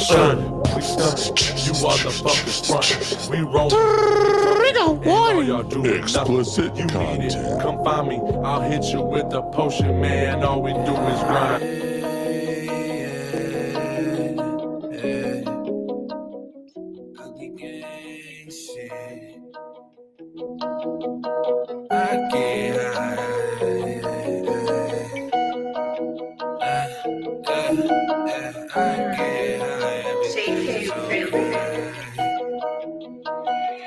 shun, we stunning. You motherfuckers front. We rollin'. All y'all doing Explicit nothing. You need it. content. Come find me. I'll hit you with a potion, man. All we do is run. I get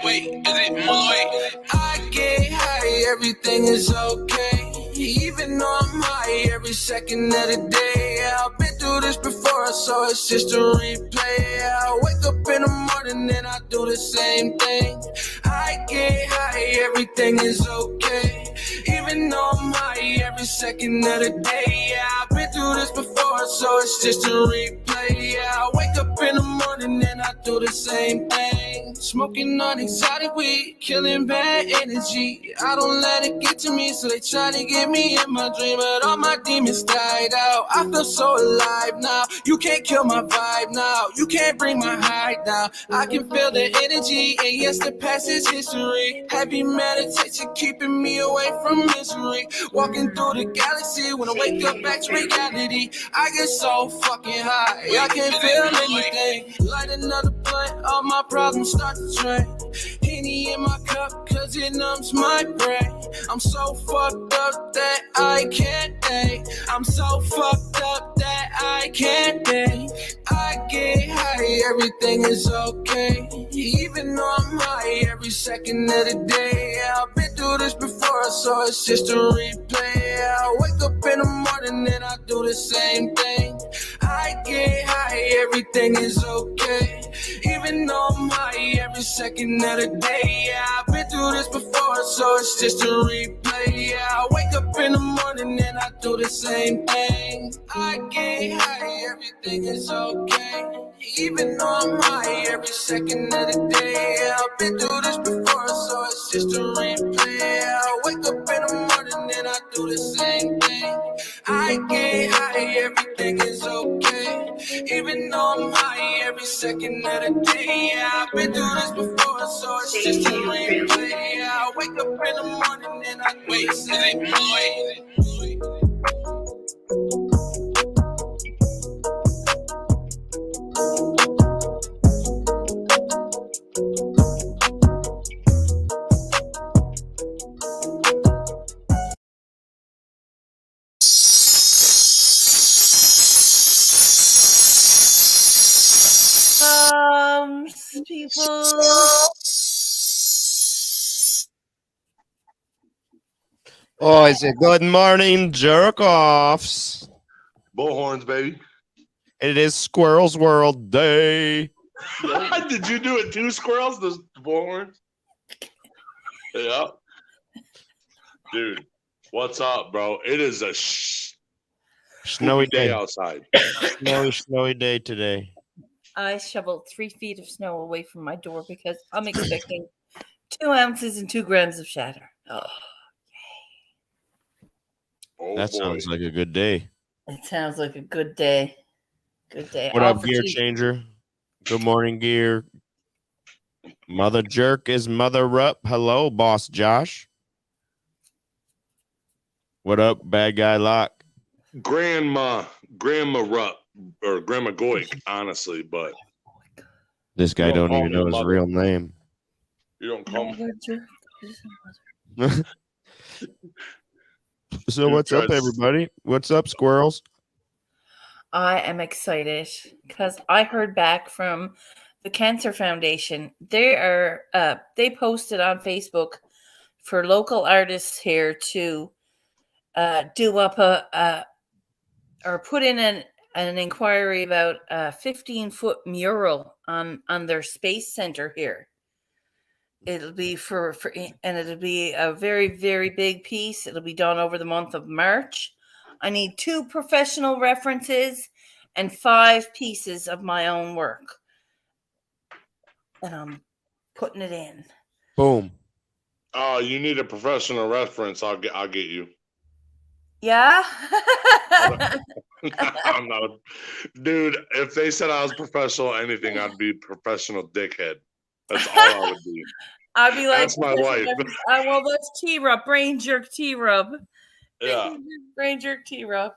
Wait, is it Malloy? I get high, everything is okay. Even though I'm high every second of the day. I've been through this before, so it's just a replay. I wake up in the morning and I do the same thing. I get high, everything is okay. Even though I'm high every second of the day. I've been through this before, so it's just a replay. I wake up in the morning and I do the same thing. Smoking on exotic weed, killing bad energy. I don't let it get to me, so they try to get me in my dream, but all my demons died out. I feel so alive now. You can't kill my vibe now. You can't bring my high down. I can feel the energy, and yes, the past is history. Heavy meditation keeping me away from misery. Walking through the galaxy when I wake up back to reality. I get so fucking high, I can't feel anything. Light another blunt, all my problems start to drain. Henny in my cup, cause it numbs my brain. I'm so fucked up that I can't think. I'm so fucked up that I can't think. I get high, everything is okay. Even though I'm high every second of the day. I've been through this before, so it's just a replay. I wake up in the morning and I do the same thing. I get high, everything is okay. Even though I'm high every second of the day. I've been through this before, so it's just a replay. I wake up in the morning and I do the same thing. I get high, everything is okay. Even though I'm high every second of the day. I've been through this before, so it's just a replay. I wake up in the morning and I do the same thing. I get high, everything is okay. Even though I'm high every second of the day. I've been through this before, so it's just a replay. I wake up in the morning and I wait, say, people. Oh, is it good morning, jerk-offs? Bullhorns, baby. It is Squirrels World Day. Did you do it too, squirrels? Those bullhorns? Yeah. Dude, what's up, bro? It is a Snowy day day outside. Snowy day today. I shoveled 3 feet of snow away from my door because I'm expecting 2 ounces and 2 grams of shatter. Oh, That sounds like a good day. it sounds like a good day. Good day. What All up, for Gear Tuesday. Changer? Good morning, Gear. Mother Jerk is Mother Up. Hello, Boss Josh. What up, Bad Guy Lock? Grandma Rupp or Grandma Goik, honestly, but This guy don't call even me know his mother. real name. You don't call me. Mother Jerk is a mother. So what's up, everybody? What's up, squirrels? I am excited because I heard back from the Cancer Foundation. They posted on Facebook for local artists here to do up or put in an inquiry about a 15-foot mural on their space center here. It'll be and it'll be a very, very big piece. It'll be done over the month of March. I need 2 professional references and 5 pieces of my own work. And I'm putting it in. Boom. Oh, you need a professional reference. I'll get you. Yeah. No, dude. If they said I was professional at anything, I'd be professional dickhead. That's all I would be. I'd be like, That's my wife. well, that's T-Rub, brain jerk T-Rub. Yeah. Brain jerk T-Rub.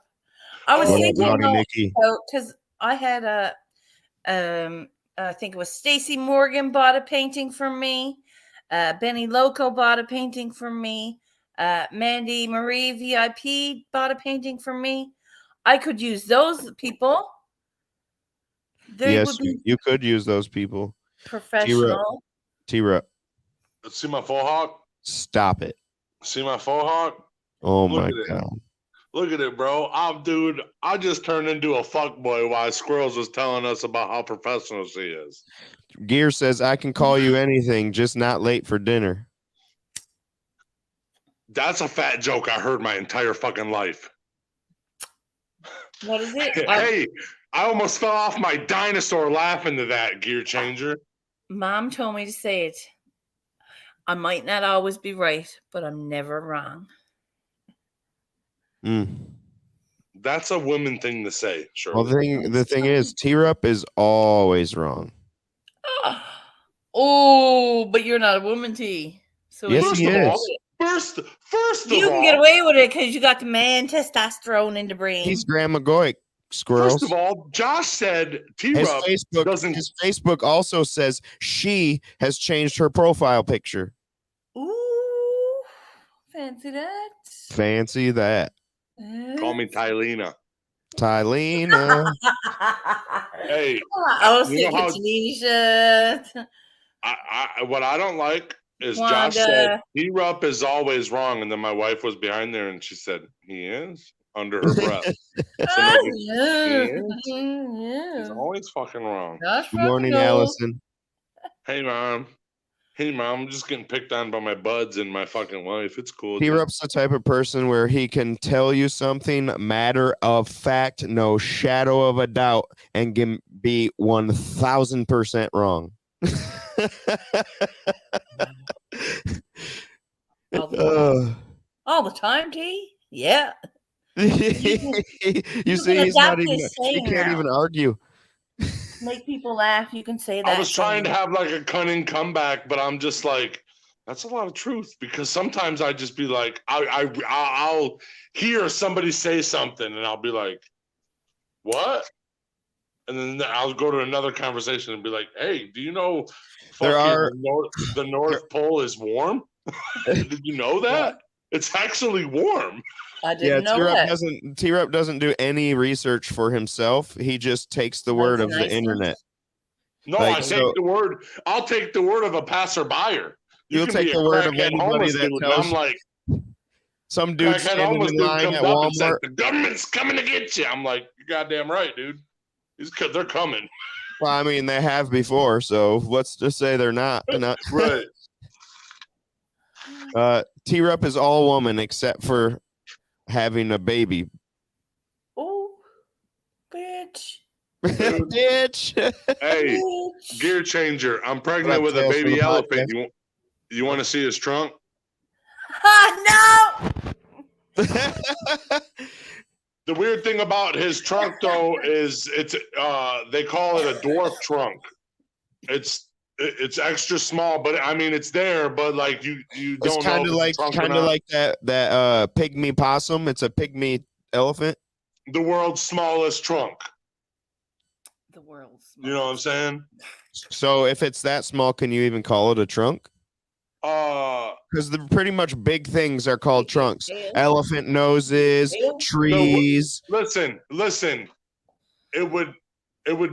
I was Oh, What up, thinking Naughty Nikki? because I had I think it was Stacy Morgan bought a painting from me. Benny Loco bought a painting from me. Mandy Marie VIP bought a painting from me. I could use those people. They Yes, would be you could use those people. professional. T-Rup, See my faux hawk? stop it. See my faux hawk? Oh Look my at it. God. Look at it, bro. Dude, I just turned into a fuckboy while Squirrels was telling us about how professional she is. Gear says, I can call you anything, just not late for dinner. That's a fat joke I heard my entire fucking life. What is it? Hey, I almost fell off my dinosaur laughing to that, Gear Changer. Mom told me to say it. I might not always be right, but I'm never wrong. That's a woman thing to say, sure. Well, the thing is, T-Rup is always wrong. Oh, but you're not a woman, T. So Yes, First he of is. all, first you of can all, get away with it because you got the man testosterone in the brain. He's Grandma Goik, Squirrels. first of all, Josh said His T-Rup doesn't. His Facebook also says she has changed her profile picture. Ooh, fancy that. Fancy that. Call me Tylena. Tylena. Hey, I was you know thinking how- Tanisha. what I don't like is Wanda. Josh said T-Rup is always wrong, and then my wife was behind there and she said he is under her breath. He's always fucking wrong. Good morning, Allison. Hey mom, I'm just getting picked on by my buds and my fucking wife. It's cool. T-Rup's the type of person where he can tell you something matter of fact, no shadow of a doubt, and can be 1000% wrong. All the time, T? Yeah. You see, he's not even. He can't even argue. Make people laugh. You can say that. I was trying to have like a cunning comeback, but I'm just like, that's a lot of truth because sometimes I just be like, I'll hear somebody say something and I'll be like, what? And then I'll go to another conversation and be like, hey, do you know the North Pole is warm? Did you know that? It's actually warm. I didn't know that. T-Rup doesn't do any research for himself. He just takes the word of the internet. No, I'll take the word of a passerby. You'll take the word of anybody that tells. I'm like, some dude standing in line at Walmart. Said, the government's coming to get you. I'm like, you're goddamn right, dude. They're coming. Well, I mean, they have before, so let's just say they're not. Right. T-Rup is all woman except for having a baby. Oh, bitch. Bitch. Hey, Bitch. Gear Changer. I'm pregnant with a baby elephant. You want to see his trunk? No. The weird thing about his trunk, though, is they call it a dwarf trunk. It's extra small, but I mean it's there, but like you don't it's kind of like that pygmy possum. It's a pygmy elephant. The world's smallest trunk. The world's smallest. You know what I'm saying? So if it's that small, can you even call it a trunk? Because the pretty much big things are called trunks. Elephant noses, trees. No, listen. It would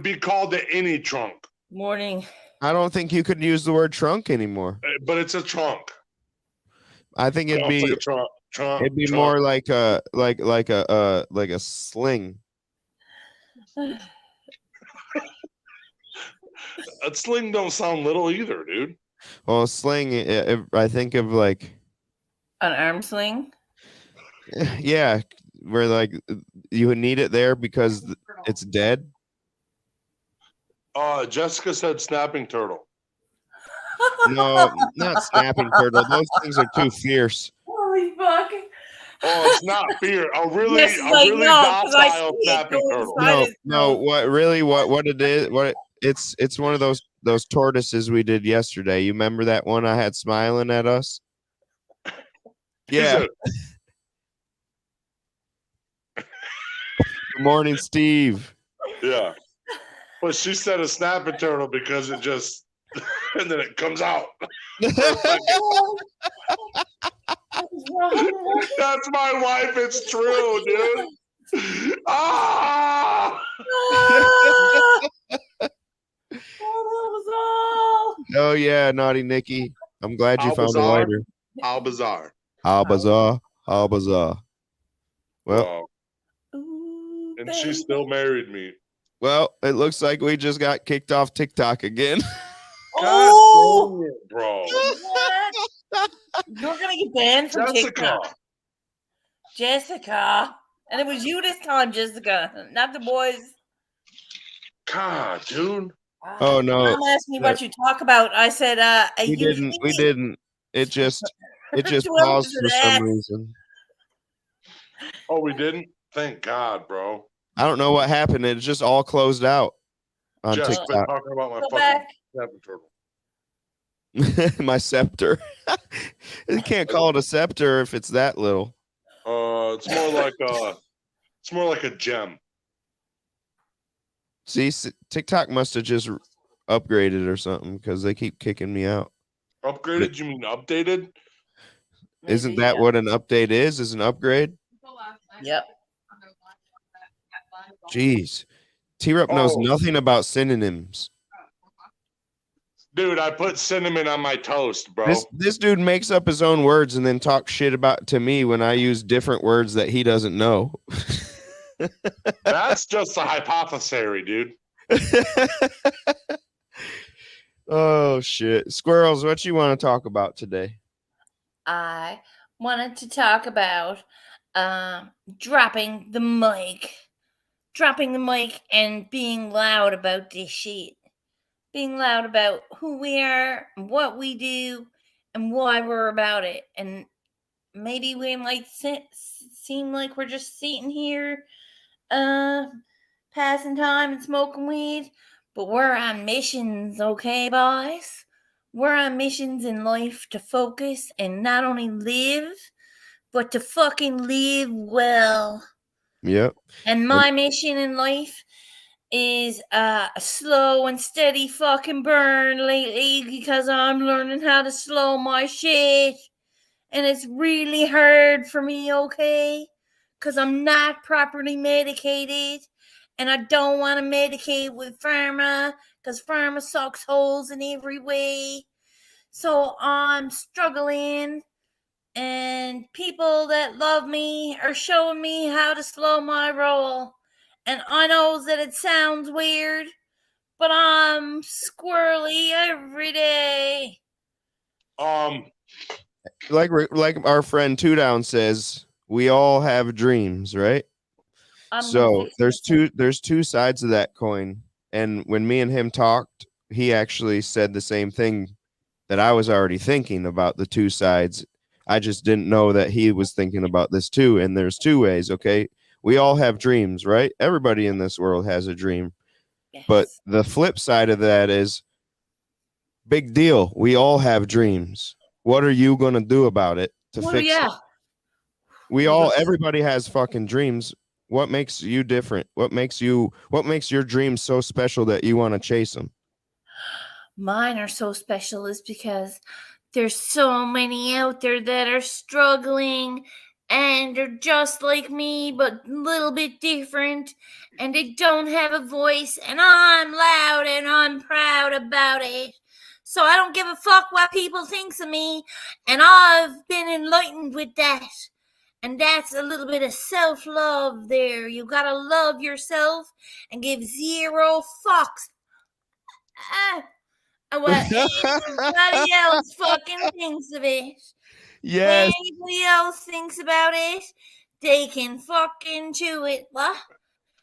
be called the any trunk. Morning. I don't think you could use the word trunk anymore. But it's a trunk. I think it'd be like trunk. It'd be more like a sling. A sling don't sound little either, dude. Well, a sling, I think of like an arm sling. Yeah, where like you would need it there because it's dead. Jessica said snapping turtle. No, not snapping turtle. Those things are too fierce. Holy fuck! Oh, it's not fear. A really, Yes, like, no, 'cause I docile see it snapping go turtle. inside his No, mouth. what it is, it's one of those tortoises we did yesterday. You remember that one I had smiling at us? He Yeah. said, Good morning, Steve. yeah. But she said a snapping turtle because it just, and then it comes out for a second. That's my wife. It's true, dude. Ah! Oh yeah, naughty Nikki. I'm glad you How found a bizarre. lighter. How bizarre. How bizarre. How bizarre. Well, Wow. Ooh, And she baby. still married me. well, it looks like we just got kicked off TikTok again. Oh, dang it, bro. what? You're gonna get banned from Jessica. TikTok, Jessica. And it was you this time, Jessica, not the boys. God, dude. Oh no. Mom asked me what you talk about. I said, We didn't. It just Too paused early for for some that. reason. Oh, we didn't? Thank God, bro. I don't know what happened. It just all closed out on Jess, quit TikTok. talking about my Go fucking back. snapping turtle. My scepter. You can't call it a scepter if it's that little. It's more like a gem. See, TikTok must have just upgraded or something because they keep kicking me out. Upgraded? You mean updated? Isn't Maybe, that yeah. what an update is? Is an upgrade? Yep. Jeez. T-Rup knows Oh. nothing about synonyms. Dude, I put cinnamon on my toast, bro. This dude makes up his own words and then talks shit about to me when I use different words that he doesn't know. That's just a hypothesis, dude. Oh shit. Squirrels, what you want to talk about today? I wanted to talk about dropping the mic and being loud about this shit. Being loud about who we are, what we do, and why we're about it. And maybe we might seem like we're just sitting here passing time and smoking weed, but we're on missions, okay, boys? We're on missions in life to focus and not only live, but to fucking live well. Yep. And my mission in life is a slow and steady fucking burn lately because I'm learning how to slow my shit. And it's really hard for me, okay? Because I'm not properly medicated. And I don't want to medicate with pharma because pharma sucks holes in every way. So I'm struggling. And people that love me are showing me how to slow my roll. And I know that it sounds weird, but I'm squirrely every day. Like our friend Two Down says, we all have dreams, right? So there's two sides of that coin. And when me and him talked, he actually said the same thing that I was already thinking about the two sides. I just didn't know that he was thinking about this too. And there's two ways, okay? We all have dreams, right? Everybody in this world has a dream. Yes. But the flip side of that is big deal. We all have dreams. What are you going to do about it to fix it? Everybody has fucking dreams. What makes you different? What makes your dreams so special that you want to chase them? Mine are so special is because there's so many out there that are struggling and they're just like me, but a little bit different, and they don't have a voice, and I'm loud and I'm proud about it. So I don't give a fuck what people thinks of me, and I've been enlightened with that. And that's a little bit of self-love there. You gotta love yourself and give zero fucks what anybody else fucking thinks of it. Yes. Anybody else thinks about it, they can fucking chew it. What?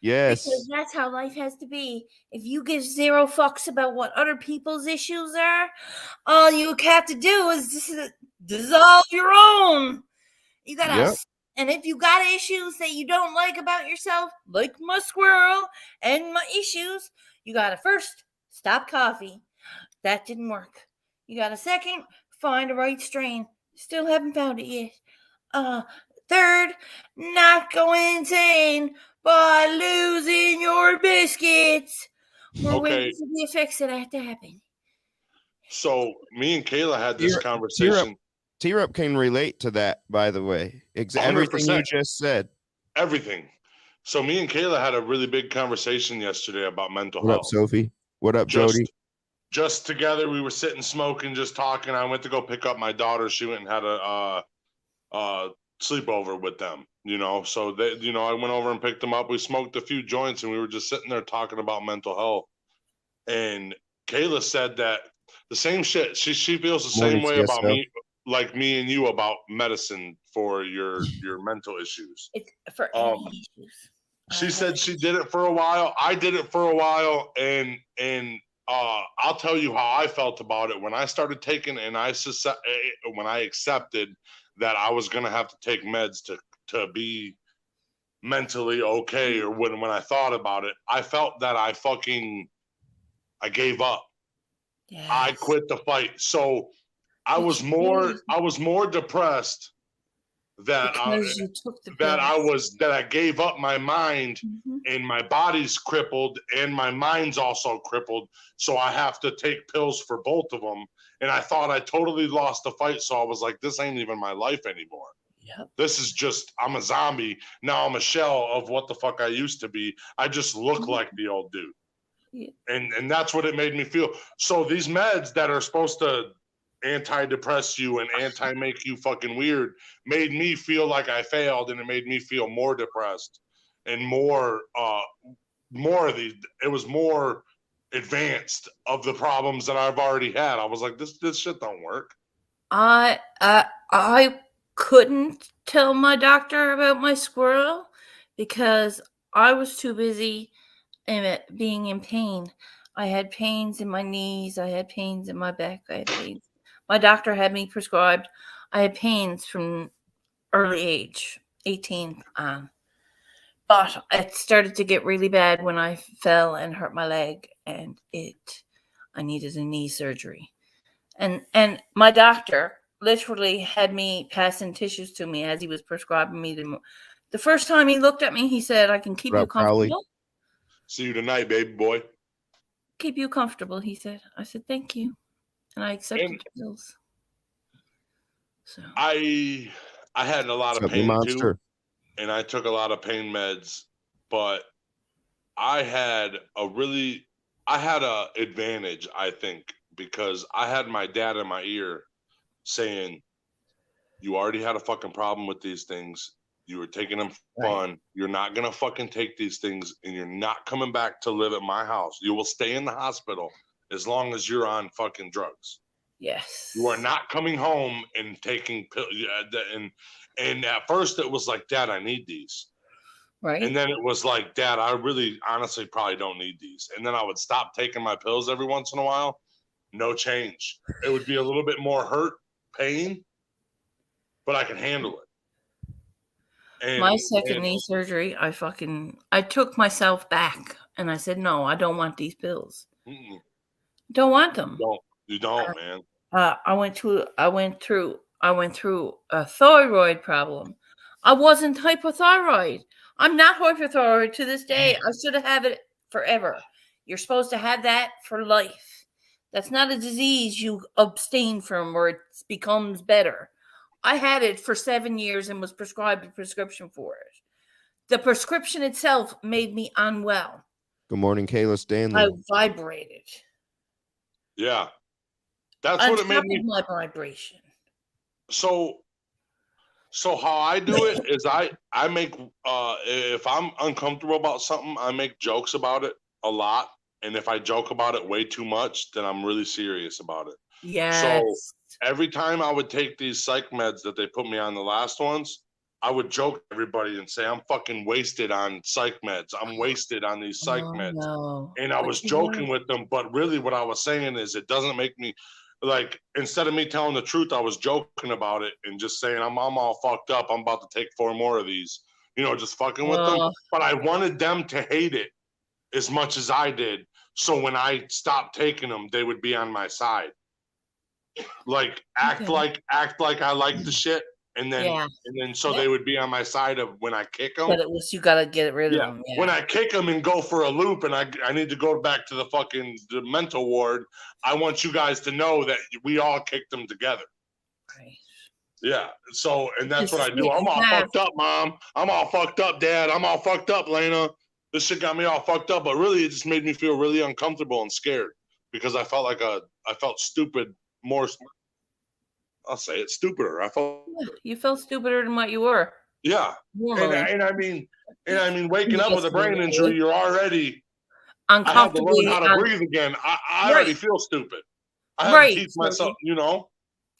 Yes. Because that's how life has to be. If you give zero fucks about what other people's issues are, all you have to do is just dissolve your own. You gotta And if you got issues that you don't like about yourself, like my squirrel and my issues, you got to first stop coffee. That didn't work. You got to second, find the right strain. Still haven't found it yet. Third, not go insane by losing your biscuits. We're waiting for the effects of that to happen. So me and Kayla had this conversation. T-Rup can relate to that, by the way. Everything you just said. Everything. So me and Kayla had a really big conversation yesterday about mental health. What up, Sophie? What up, Jody? Just together, we were sitting smoking, just talking. I went to go pick up my daughter. She went and had a sleepover with them, So they, I went over and picked them up. We smoked a few joints, and we were just sitting there talking about mental health. And Kayla said that the same shit. She feels the same way about me, like me and you, about medicine for your mental issues. It's for any issues. She said she did it for a while. I did it for a while, and I'll tell you how I felt about it when I started taking, and when I accepted that I was gonna have to take meds to be mentally okay, or when I thought about it, I felt that I gave up. Yes. I quit the fight. So I was more depressed that I gave up my mind, and my body's crippled and my mind's also crippled. So I have to take pills for both of them. And I thought I totally lost the fight. So I was like, this ain't even my life anymore. Yep. This is just, I'm a zombie. Now I'm a shell of what the fuck I used to be. I just look like the old dude. Yeah. And that's what it made me feel. So these meds that are supposed to anti-depress you and anti-make you fucking weird made me feel like I failed, and it made me feel more depressed and more it was more advanced of the problems that I've already had. I was like, this shit don't work. I couldn't tell my doctor about my squirrel because I was too busy being in pain. I had pains in my knees. I had pains in my back. I had pains. My doctor had me prescribed. I had pains from early age, 18 on. But it started to get really bad when I fell and hurt my leg, and I needed a knee surgery. And my doctor literally had me passing tissues to me as he was prescribing me. The first time he looked at me, he said, I can keep you comfortable. See you tonight, baby boy. Keep you comfortable, he said. I said, thank you. And I accepted the pills. So I had a lot of pain too, and I took a lot of pain meds, but I had a advantage, I think, because I had my dad in my ear saying, you already had a fucking problem with these things. You were taking them for fun. You're not going to fucking take these things, and you're not coming back to live at my house. You will stay in the hospital as long as you're on fucking drugs. Yes. You are not coming home and taking pills. And at first it was like, Dad, I need these. Right. And then it was like, Dad, I really honestly probably don't need these. And then I would stop taking my pills every once in a while. No change. It would be a little bit more pain, but I can handle it. And, my second knee surgery, I took myself back, and I said, no, I don't want these pills. Don't want them. You don't, man. I went through a thyroid problem. I wasn't hypothyroid. I'm not hypothyroid to this day. I should have had it forever. You're supposed to have that for life. That's not a disease you abstain from or it becomes better. I had it for 7 years and was prescribed a prescription for it. The prescription itself made me unwell. Good morning, Kayla Stanley. I vibrated. Yeah. That's what it made me. My vibration. So how I do it is I make if I'm uncomfortable about something, I make jokes about it a lot. And if I joke about it way too much, then I'm really serious about it. Yes. So every time I would take these psych meds that they put me on, the last ones, I would joke to everybody and say, I'm fucking wasted on psych meds. I'm wasted on these psych meds. No. And I was joking with them, but really what I was saying is it doesn't make me, like instead of me telling the truth, I was joking about it and just saying I'm all fucked up. I'm about to take 4 more of these, just fucking with them. But I wanted them to hate it as much as I did. So when I stopped taking them, they would be on my side. Like act like I like the shit, and then they would be on my side of when I kick them. But it was you gotta get rid of them. Yeah. When I kick them and go for a loop, and I need to go back to the mental ward. I want you guys to know that we all kicked them together. Right. Yeah. So, and that's what I do. I'm all fucked up, Mom. I'm all fucked up, Dad. I'm all fucked up, Lena. This shit got me all fucked up, but really, it just made me feel really uncomfortable and scared because I felt stupid. I'll say it, stupider. You felt stupider than what you were. Yeah, and I mean, waking up with a brain injury, you're already uncomfortable. I had to learn how to breathe again. I already feel stupid. I have to teach myself,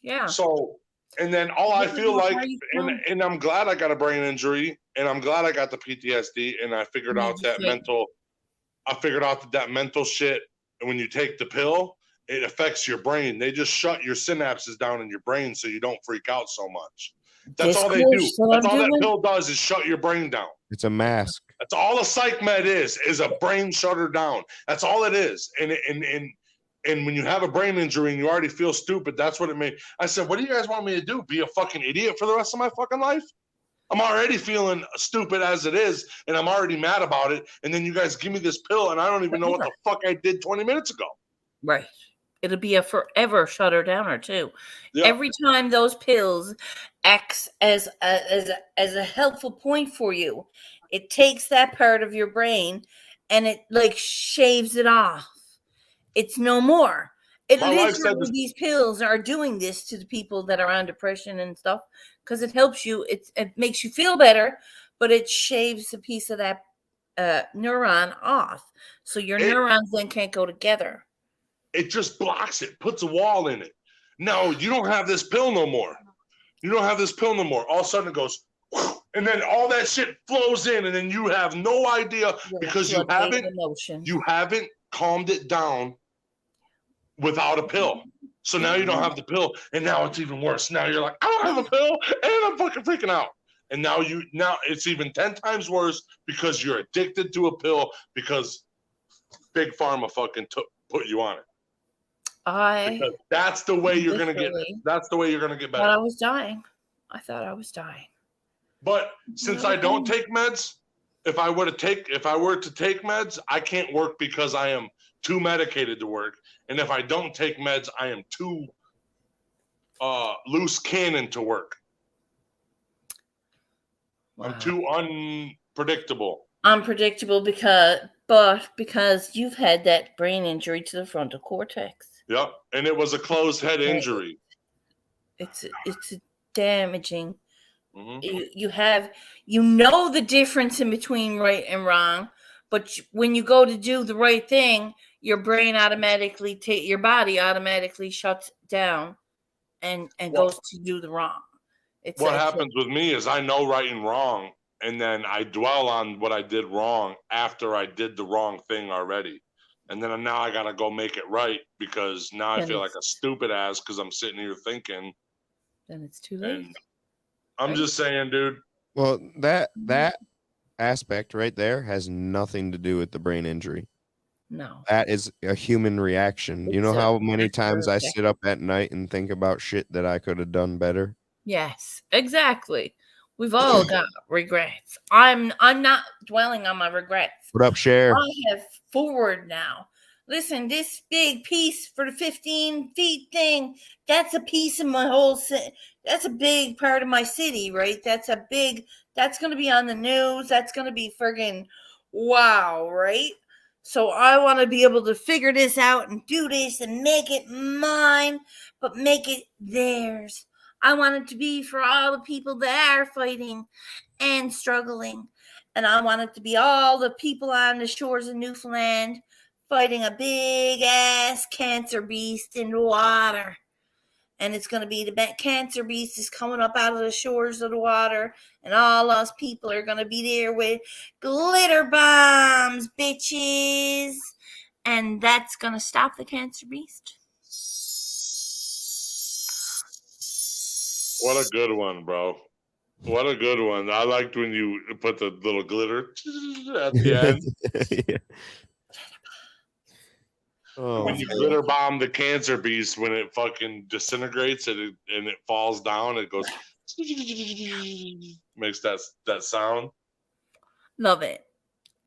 Yeah. So, and then all I feel like, and I'm glad I got a brain injury, and I'm glad I got the PTSD, and I figured out that mental shit. And when you take the pill, it affects your brain. They just shut your synapses down in your brain so you don't freak out so much. That's all they do. That's all that pill does is shut your brain down. It's a mask. That's all a psych med is a brain shutter down. That's all it is. And when you have a brain injury and you already feel stupid, that's what it made. I said, what do you guys want me to do? Be a fucking idiot for the rest of my fucking life? I'm already feeling stupid as it is, and I'm already mad about it. And then you guys give me this pill, and I don't even know what the fuck I did 20 minutes ago. Right. It'll be a forever shutter downer too. Yeah. Every time those pills acts as a helpful point for you, it takes that part of your brain and it like shaves it off. It's no more. Literally, these pills are doing this to the people that are on depression and stuff because it helps you. It makes you feel better, but it shaves a piece of that neuron off, so your neurons then can't go together. It just blocks it, puts a wall in it. No, you don't have this pill no more. You don't have this pill no more. All of a sudden it goes, and then all that shit flows in, and then you have no idea because you haven't calmed it down without a pill. So now you don't have the pill, and now it's even worse. Now you're like, I don't have a pill, and I'm fucking freaking out. And now it's even 10 times worse because you're addicted to a pill because Big Pharma fucking put you on it. Because that's the way you're gonna get. That's the way you're gonna get better. But I was dying. I thought I was dying. But since I don't take meds, if I were to take meds, I can't work because I am too medicated to work. And if I don't take meds, I am too loose cannon to work. Wow. I'm too unpredictable. Unpredictable because you've had that brain injury to the frontal cortex. Yep, and it was a closed head injury. It's damaging. Mm-hmm. You know the difference in between right and wrong, but when you go to do the right thing, your brain your body automatically shuts down and goes to do the wrong. What happens with me is I know right and wrong, and then I dwell on what I did wrong after I did the wrong thing already. And then now I got to go make it right because now I feel like a stupid ass because I'm sitting here thinking. Then it's too late. And I'm just saying, dude. Well, that aspect right there has nothing to do with the brain injury. No. That is a human reaction. You know how many times I sit up at night and think about shit that I could have done better? Yes, exactly. We've all got regrets. I'm not dwelling on my regrets. What up, Cher? I have forward now. Listen, this big piece for the 15 feet thing, that's a piece of my whole city. That's a big part of my city, right? That's going to be on the news. That's going to be friggin' wow, right? So I want to be able to figure this out and do this and make it mine, but make it theirs. I want it to be for all the people that are fighting and struggling. And I want it to be all the people on the shores of Newfoundland fighting a big ass cancer beast in the water. And it's going to be the cancer beast is coming up out of the shores of the water. And all us people are going to be there with glitter bombs, bitches. And that's going to stop the cancer beast. What a good one, bro. What a good one. I liked when you put the little glitter at the end. Yeah. Oh, when you glitter bomb the cancer beast, when it fucking disintegrates and it falls down, it goes makes that sound. Love it.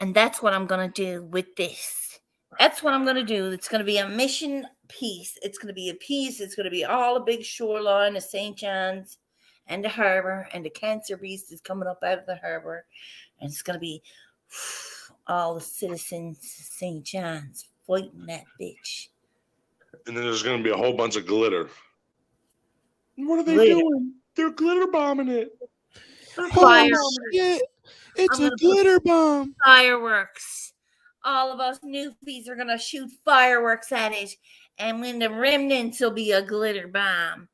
And that's what I'm going to do with this. That's what I'm going to do. It's going to be a mission piece. It's going to be a piece. It's going to be all a big shoreline of St. John's and the harbor. And the cancer beast is coming up out of the harbor. And it's going to be all the citizens of St. John's fighting that bitch. And then there's going to be a whole bunch of glitter. What are they doing? They're glitter bombing it. Fire. Shit. It's a glitter bomb. Fireworks. All of us newbies are going to shoot fireworks at it. And when the remnants will be a glitter bomb.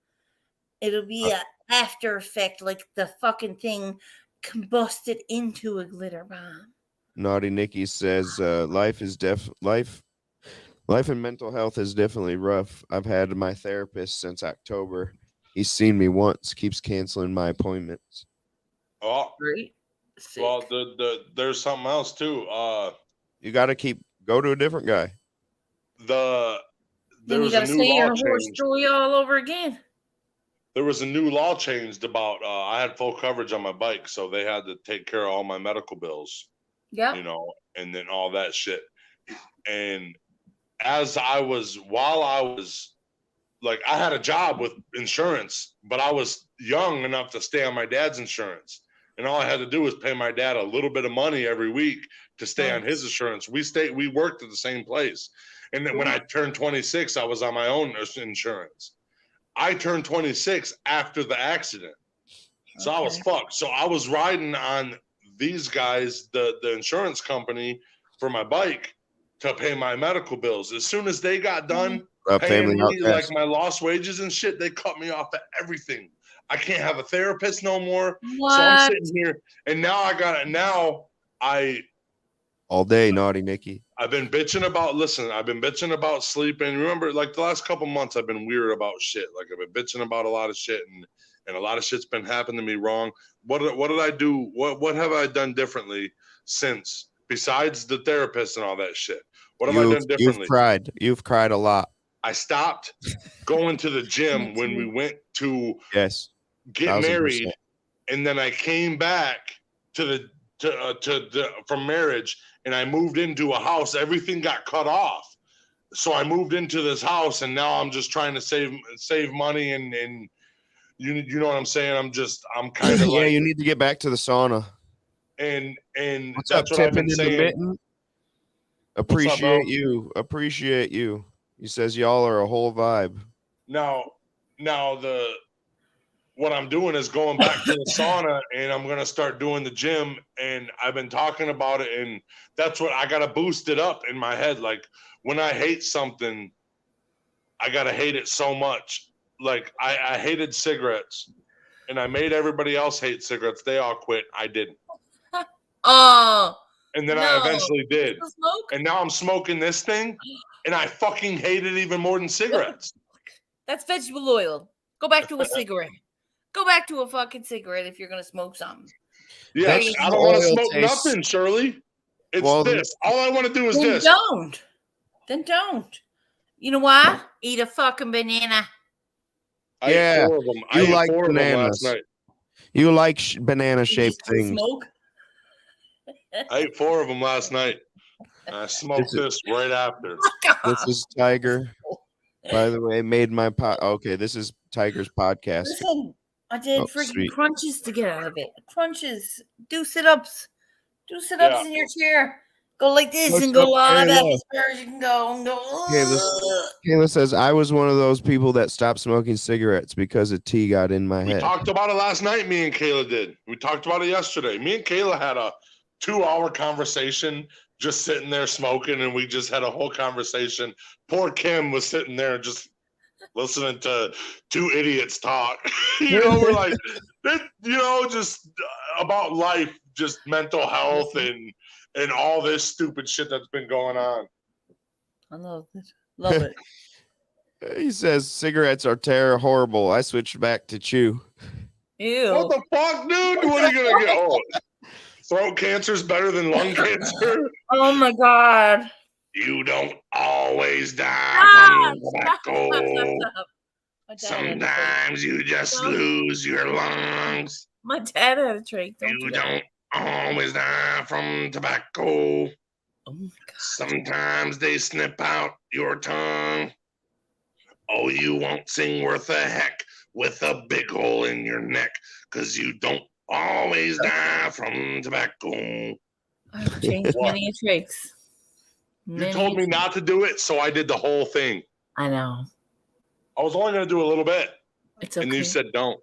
It'll be an after effect, like the fucking thing combusted into a glitter bomb. Naughty Nikki says life and mental health is definitely rough. I've had my therapist since October. He's seen me once, keeps canceling my appointments. Oh, great. Well, there's something else too. You got to go to a different guy. Then you got to say your horse story all over again. There was a new law changed about I had full coverage on my bike, so they had to take care of all my medical bills. Yeah. You know, and then all that shit. And while I was like, I had a job with insurance, but I was young enough to stay on my dad's insurance. And all I had to do was pay my dad a little bit of money every week to stay on his insurance. We worked at the same place. And then when I turned 26, I was on my own insurance. I turned 26 after the accident. So I was fucked. So I was riding on these guys, the insurance company, for my bike to pay my medical bills. As soon as they got done paying me like my lost wages and shit, they cut me off at everything. I can't have a therapist no more. What? So I'm sitting here, and now all day, Naughty Nikki. I've been bitching about sleeping. Remember, like the last couple months, I've been weird about shit. Like I've been bitching about a lot of shit, and a lot of shit's been happening to me wrong. What did I do? What have I done differently since, besides the therapist and all that shit? What have I done differently? You've cried a lot. I stopped going to the gym when we went to get married, and then I came back from marriage, and I moved into a house. Everything got cut off, so I moved into this house, and now I'm just trying to save money, and you know what I'm saying. I'm kind of you need to get back to the sauna. And what's that's up, what I've been saying. Appreciate you. He says y'all are a whole vibe. Now what I'm doing is going back to the sauna, and I'm going to start doing the gym, and I've been talking about it, and that's what I got to boost it up in my head. Like when I hate something, I got to hate it so much. Like I hated cigarettes, and I made everybody else hate cigarettes. They all quit. I didn't. And then I eventually did. And now I'm smoking this thing, and I fucking hate it even more than cigarettes. That's vegetable oil. Go back to a cigarette. Go back to a fucking cigarette if you're going to smoke something. Yeah, I don't want to smoke nothing, Shirley. It's this. All I want to do is this. Then don't. You know why? Eat a fucking banana. I ate 4 of them. You like bananas. Last night. You like banana-shaped things. Smoke? I ate 4 of them last night. I smoked this right after. This is Tiger. By the way, made my pot. Okay, this is Tiger's podcast. Listen, I did freaking crunches to get out of it. Crunches. Do sit-ups. Do sit-ups in your chair. Go like this and go all that as far as you can go. And go. Kayla says, I was one of those people that stopped smoking cigarettes because a tea got in my head. We talked about it last night, me and Kayla did. We talked about it yesterday. Me and Kayla had a 2-hour conversation just sitting there smoking, and we just had a whole conversation. Poor Kim was sitting there just listening to 2 idiots talk. We're like, just about life, just mental health and all this stupid shit that's been going on. I love it. Love it. He says cigarettes are horrible. I switched back to chew. Ew. What the fuck, dude? What are you gonna get? Oh, throat cancer's better than lung cancer. Oh my god. You don't always die from tobacco. Stop. Sometimes you just lose your lungs. My dad had a drink. You don't always die from tobacco. Oh my god. Sometimes they snip out your tongue. Oh, you won't sing worth a heck with a big hole in your neck, 'cause you don't always die from tobacco. I've changed many tricks. You told me not to do it, so I did the whole thing. I know. I was only going to do a little bit. It's okay. And you said don't.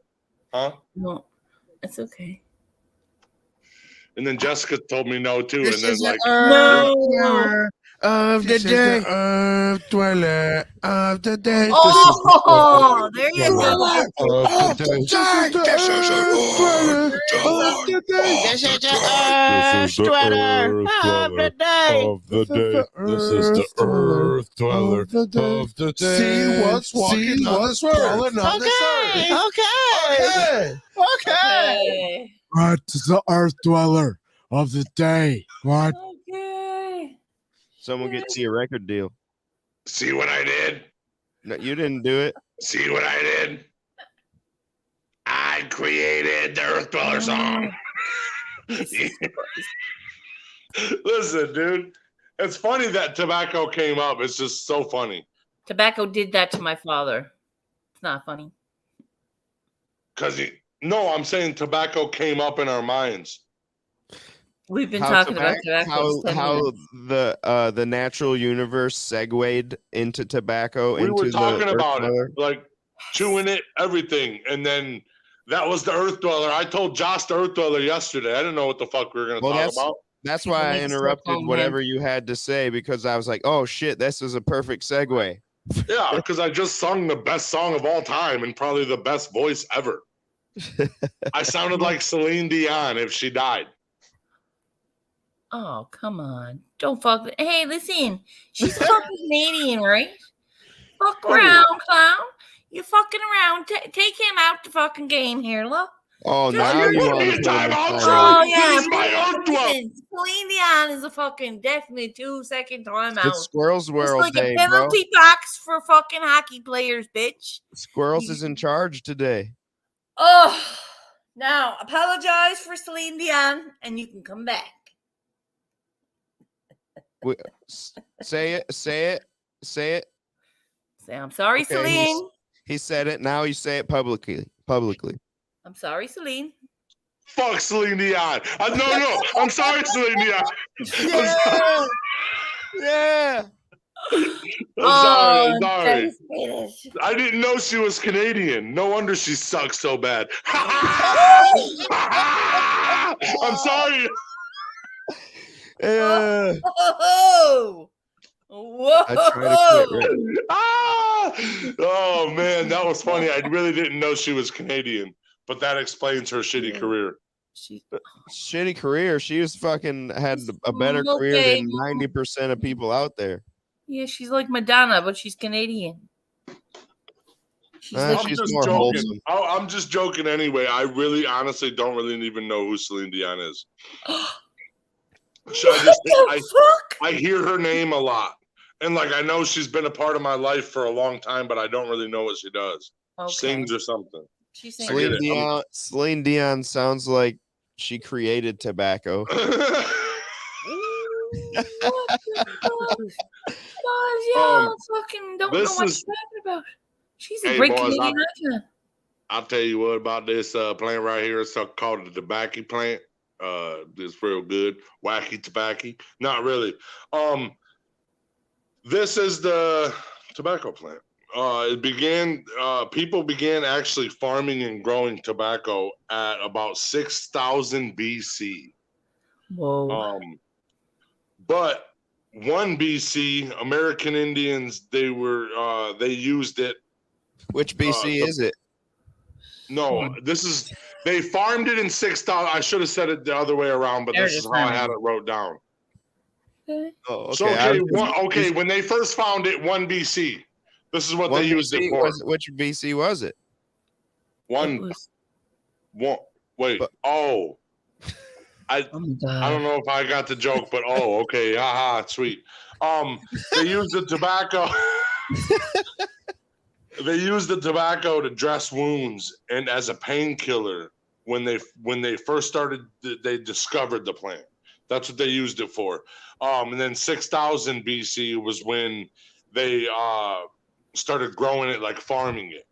Huh? No, it's okay. And then Jessica told me no, too. This and then, is like, no. Of the day, Earth Dweller of the day. Oh, there you go. Of the day, this is the Earth Dweller of the day. This is the Earth Dweller of the day. This is the Earth Dweller of the day. See what's walking on this earth. Okay. What is the Earth Dweller of the day? What? Okay. Someone gets you a record deal. see what I did? No, you didn't do it. See what I did? I created the Earth Dweller song. Listen, dude. It's funny that tobacco came up. It's just so funny. Tobacco did that to my father. It's not funny. No, I'm saying tobacco came up in our minds. We've been talking about tobacco. How the natural universe segued into tobacco. We were talking about it, like chewing it, everything, and then that was the Earth Dweller. I told Josh the Earth Dweller yesterday. I didn't know what the fuck we were going to talk about. That's why I interrupted whatever you had to say, because I was like, oh shit, this is a perfect segue. Yeah, because I just sung the best song of all time and probably the best voice ever. I sounded like Celine Dion if she died. Oh, come on. Don't fuck. Hey, listen. She's fucking Canadian, right? Fuck around, clown. You fucking around. Take him out the fucking game here, look. Oh, now you want to time out. Oh, yeah. This is my Earth Dweller. Celine Dion is a fucking definitely 2-second timeout. It's Squirrel's World it's like Day, a penalty box for fucking hockey players, bitch. Squirrels is in charge today. Oh, now apologize for Celine Dion, and you can come back. Say it. Say, I'm sorry, Okay, Celine. He said it. Now you say it publicly. I'm sorry, Celine. Fuck Celine Dion. No. I'm sorry, Celine Dion. Yeah. I'm sorry. I didn't know she was Canadian. No wonder she sucks so bad. I'm sorry. Whoa! I try to quit, right? Oh man, that was funny. I really didn't know she was Canadian, but that explains her shitty career. Shitty career. She was fucking had a better career than 90% of people out there. Yeah, she's like Madonna, but she's Canadian. She's more wholesome. I'm just joking anyway. I really, honestly, don't really even know who Celine Dion is. I hear her name a lot. And like I know she's been a part of my life for a long time, but I don't really know what she does. Okay. Sings or something. Celine Dion sounds like she created tobacco. Fucking don't know what she's talking about. She's a great Canadian icon. I'll tell you what about this plant right here. It's called the tobacco plant. It's real good. Wacky tobacco. Not really. This is the tobacco plant. People began actually farming and growing tobacco at about 6,000 BC. Whoa. But 1 BC, American Indians, they used it. Which BC is it? No, they farmed it in 6,000. I should have said it the other way around, but this is how I had it wrote down. Okay. Oh, okay. So, when they first found it, 1 BC. This is what they used it for. Which BC was it? One. Wait. But- Oh. I don't know if I got the joke, but okay. Haha, sweet. They used the tobacco. They used the tobacco to dress wounds and as a painkiller when they first started. They discovered the plant. That's what they used it for. And then 6000 BC was when they started growing it, like farming it.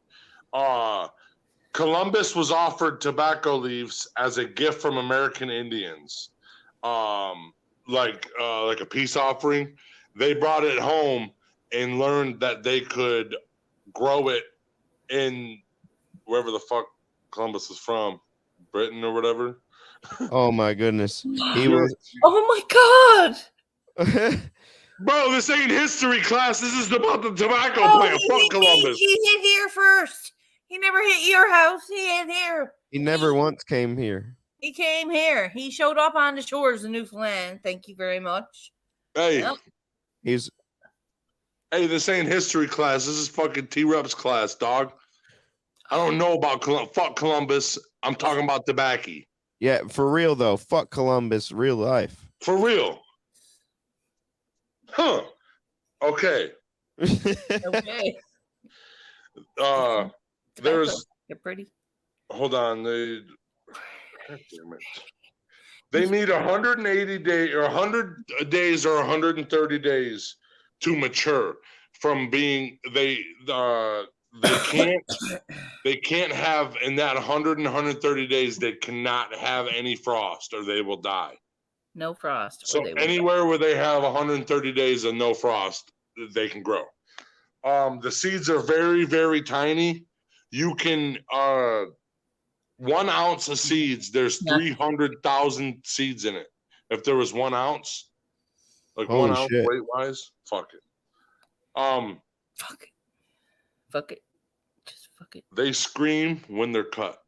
Columbus was offered tobacco leaves as a gift from American Indians, like a peace offering. They brought it home and learned that they could grow it in wherever the fuck Columbus is from, Britain or whatever. Oh my goodness. He was. Oh my God. Bro, this ain't history class. This is about the tobacco plant. Fuck Columbus. He hit here first. He never hit your house. He hit here. He never once came here. He came here. He showed up on the shores of Newfoundland. Thank you very much. Hey. Yep. Hey, this ain't history class. This is fucking T-Reps class, dog. I don't know about fuck Columbus. I'm talking about tobacco. Yeah, for real though. Fuck Columbus, real life. For real. Huh. Okay. Okay. There's. They're pretty. Hold on. God damn it. They need 180 days or 100 days or 130 days to mature from being they can't have in that 100 and 130 days they cannot have any frost or they will die. No frost. So anywhere where they have 130 days of no frost, they can grow. The seeds are very, very tiny. You can 1 ounce of seeds, there's 300,000 seeds in it. If there was 1 ounce, like Holy 1 ounce shit. weight wise, fuck it. Fuck it. Fuck it. Just fuck it. They scream when they're cut.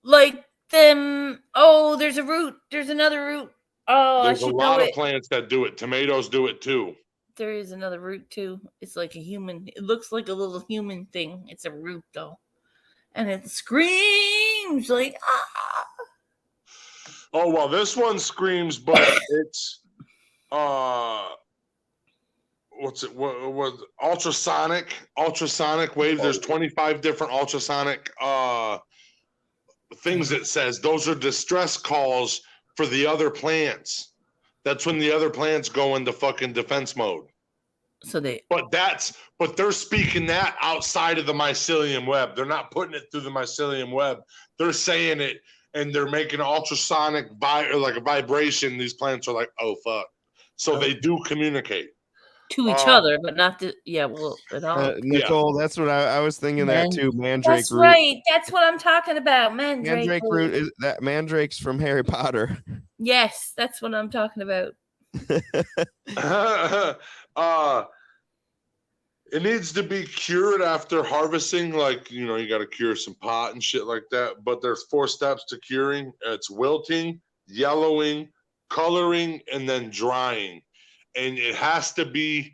Like them. Oh, there's a root. There's another root. Oh, There's I a should lot know of it. plants that do it. Tomatoes do it too. There is another root too. It's like a human. It looks like a little human thing. It's a root though, and it screams like ah. Oh well, this one screams, but it's what's it? What ultrasonic waves? There's 25 different ultrasonic things. It says those are distress calls for the other plants. That's when the other plants go into fucking defense mode. So But they're speaking that outside of the mycelium web. They're not putting it through the mycelium web. They're saying it and they're making ultrasonic like a vibration. These plants are like, oh fuck. So they do communicate to each other, but not to at all. Nicole, that's what I was thinking that too. Mandrake That's root. right. That's what I'm talking about. Mandrake root is that Mandrake's from Harry Potter. Yes, that's what I'm talking about. It needs to be cured after harvesting. Like, you got to cure some pot and shit like that. But there's 4 steps to curing. It's wilting, yellowing, coloring, and then drying. And it has to be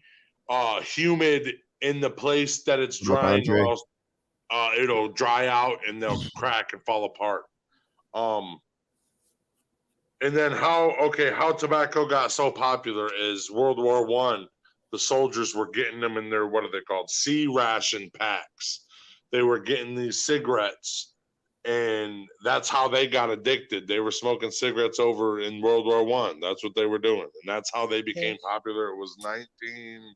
humid in the place that it's drying, or else it'll dry out and they'll crack and fall apart. And then how tobacco got so popular is World War I. The soldiers were getting them in their, what are they called? C ration packs. They were getting these cigarettes, and that's how they got addicted. They were smoking cigarettes over in World War I. That's what they were doing, and that's how they became popular. It was 19.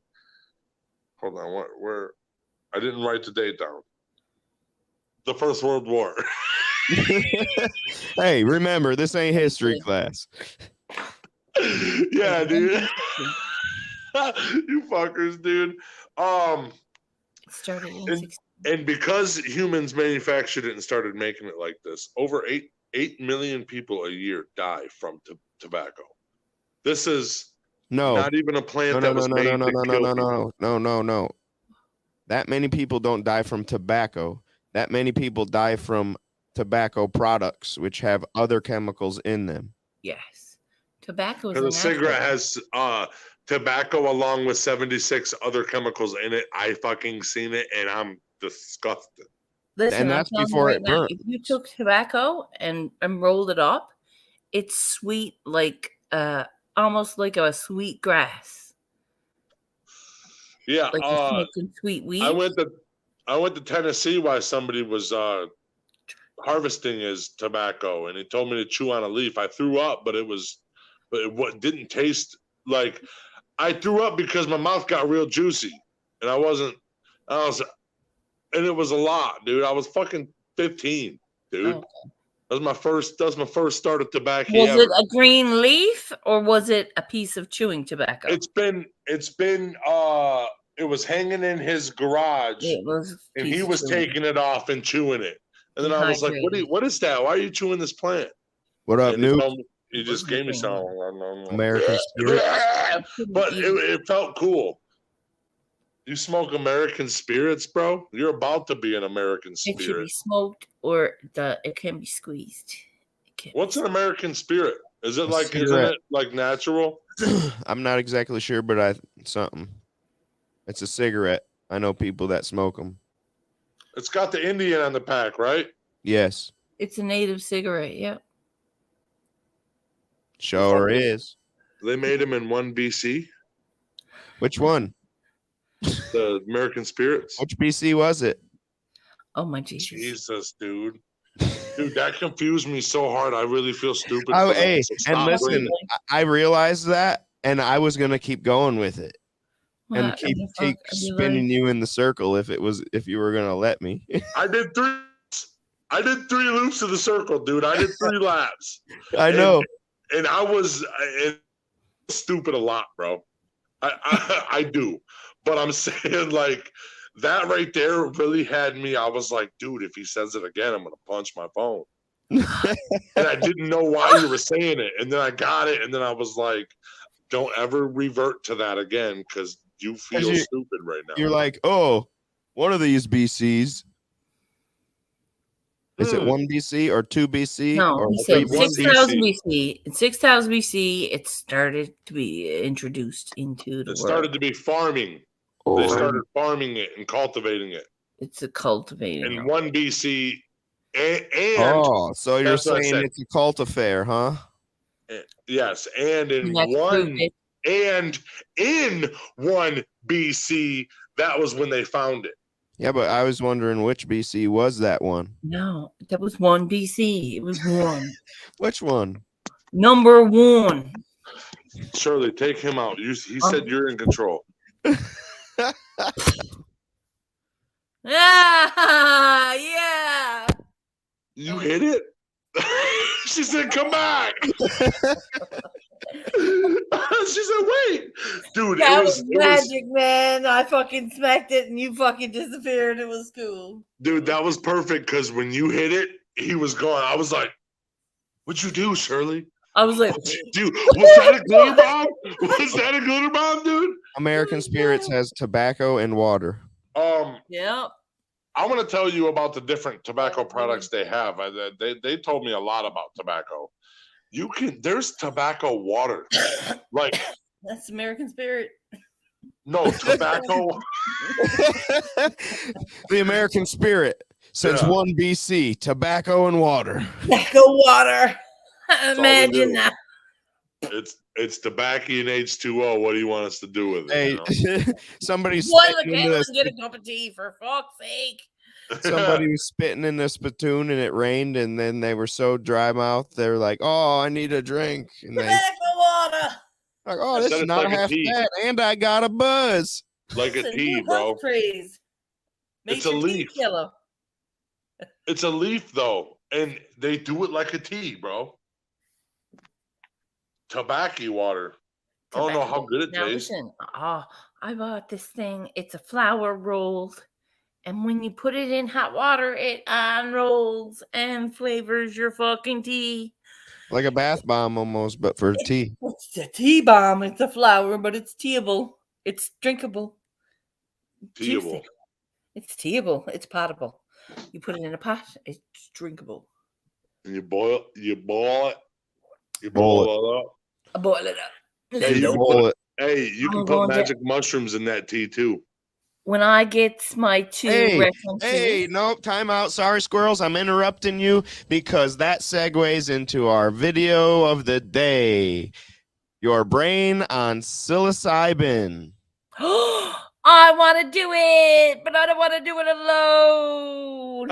Hold on, where? I didn't write the date down. The First World War. Hey, remember, this ain't history class. Yeah, dude. You fuckers, dude. Started in and because humans manufactured it and started making it like this, over 8 million people a year die from tobacco. This is not even a plant that was made to kill people. No. That many people don't die from tobacco. That many people die from tobacco products, which have other chemicals in them. Yes. Tobacco is because a cigarette has tobacco along with 76 other chemicals in it. I fucking seen it, and I'm disgusted. Listen, And I'm that's telling you before right it now, burns. if you took tobacco and rolled it up, it's sweet, like almost like a sweet grass. Yeah, Like you're smoking sweet weed. I went to Tennessee while somebody was harvesting his tobacco, and he told me to chew on a leaf. I threw up, but it didn't taste like. I threw up because my mouth got real juicy, and and it was a lot, dude. I was fucking 15, dude. Oh. That was my first start of tobacco. Was ever. it a green leaf or was it a piece of chewing tobacco? It was hanging in his garage, and he was taking it off and chewing it. And then I was like, what is that? Why are you chewing this plant? What up, Noob? He just gave me some American Spirit. But it felt cool. You smoke American Spirits, bro? You're about to be an American Spirit. It should be smoked or it can be squeezed. What's an American Spirit? Isn't it like natural? I'm not exactly sure, but something. It's a cigarette. I know people that smoke them. It's got the Indian on the pack, right? Yes. It's a native cigarette, yep. Sure is. They made them in 1 BC. Which one? The American Spirits. Which BC was it? Oh my Jesus. Jesus, dude. Dude, that confused me so hard. I really feel stupid. Oh, hey, and listen, I realized that, and I was gonna keep going with it, and keep spinning you in the circle if you were gonna let me. I did 3 loops of the circle, dude. I did 3 laps. I know. And I was stupid a lot, bro. I do. But I'm saying, like, that right there really had me. I was like, dude, if he says it again, I'm going to punch my phone. And I didn't know why you were saying it. And then I got it. And then I was like, don't ever revert to that again because you feel stupid right now. You're like, oh, one of these BCs. Is it 1 BC or 2 BC? No, or he said 6,000 BC. In 6,000 BC, it started to be introduced into the world. It started to be farming. They started farming it and cultivating it. It's a cultivating. In 1 BC, and so you're saying it's a cult affair, huh? Yes, and in 1 BC, that was when they found it. Yeah, but I was wondering which BC was that one. No, that was 1 BC. It was 1. Which one? Number 1. Shirley, take him out. He said you're in control. Yeah. You hit it? She said, come back. She said, wait. Dude, that was magic, man. I fucking smacked it and you fucking disappeared. It was cool. Dude, that was perfect because when you hit it, he was gone. I was like, what'd you do, Shirley? I was like, dude, was that a glitter bomb? Was that a glitter bomb, dude? American Spirits has tobacco and water. Yeah. I want to tell you about the different tobacco products they have. They told me a lot about tobacco. There's tobacco water. Like that's American Spirit. No, tobacco. The American Spirit since 1 BC, tobacco and water. Tobacco water. Imagine that. It's tobacco and H2O. What do you want us to do with it? Hey, somebody's boil the kettle and get a cup of tea for fuck's sake. Somebody was spitting in a spittoon and it rained, and then they were so dry mouthed they were like, "Oh, I need a drink." And tobacco water. Like, "Oh, this is not like half bad, and I got a buzz." Like a tea, bro. It's a leaf. Yellow. It's a leaf though, and they do it like a tea, bro. Tobacco water. I don't know how good it tastes. Listen, I bought this thing. It's a flour rolled, and when you put it in hot water, it unrolls and flavors your fucking tea. Like a bath bomb almost, but for tea. It's a tea bomb. It's a flour, but it's teable. It's drinkable. Teable. It's teable. It's potable. You put it in a pot. It's drinkable. And you boil it. You boil it up. I boil it up. Hey, Hey, you can I'm put going to, magic mushrooms in that tea too. when I get my 2 references. Hey, nope, time out. Sorry, squirrels. I'm interrupting you because that segues into our video of the day. Your brain on psilocybin. I want to do it, but I don't want to do it alone.